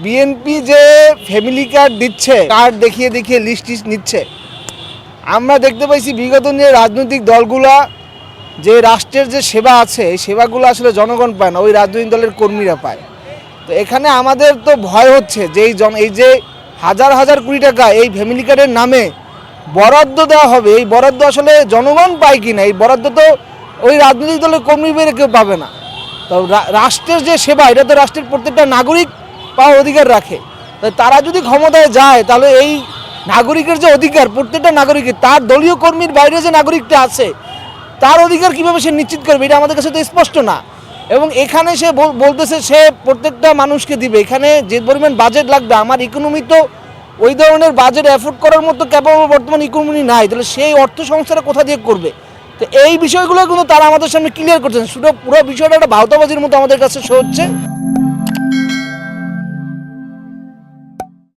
BNP যে family card দিচ্ছে, card দেখিয়ে দেখিয়ে লিস্ট নিচ্ছে, আমরা দেখতে পাইছি বিগত নিয়ে রাজনৈতিক দলগুলা যে রাষ্ট্রের যে সেবা আছে এই সেবাগুলো আসলে জনগণ পায় না, ওই রাজনৈতিক দলের কর্মীরা পায়। তো এখানে আমাদের তো ভয় হচ্ছে যে এই যে হাজার হাজার কোটি টাকা এই ফ্যামিলি কার্ডের নামে বরাদ্দ দেওয়া হবে, এই বরাদ্দ আসলে জনগণ পায় কি না, এই বরাদ্দ তো ওই রাজনৈতিক দলের কর্মীরা কেউ পাবে না। তো রাষ্ট্রের যে সেবা এটা তো রাষ্ট্রের প্রত্যেকটা নাগরিক পাওয়ার অধিকার রাখে। তাই তারা যদি ক্ষমতায় যায় তাহলে এই নাগরিকের যে অধিকার, প্রত্যেকটা নাগরিকের, তার দলীয় কর্মীর বাইরে যে নাগরিকটা আছে তার অধিকার কীভাবে সে নিশ্চিত করবে, এটা আমাদের কাছে তো স্পষ্ট না। এবং এখানে সে বলতেছে সে প্রত্যেকটা মানুষকে দিবে, এখানে যে পরিমাণ বাজেট লাগবে, আমার ইকোনমি তো ওই ধরনের বাজেট অ্যাফোর্ড করার মতো ক্যাপাবল বর্তমান ইকোনমি নাই, তাহলে সেই অর্থ সংস্থাটা কোথা দিয়ে করবে? তো এই বিষয়গুলো কিন্তু তারা আমাদের সামনে ক্লিয়ার করছেন, পুরো বিষয়টা একটা ভাওতাবাজির মতো আমাদের কাছে শো হচ্ছে।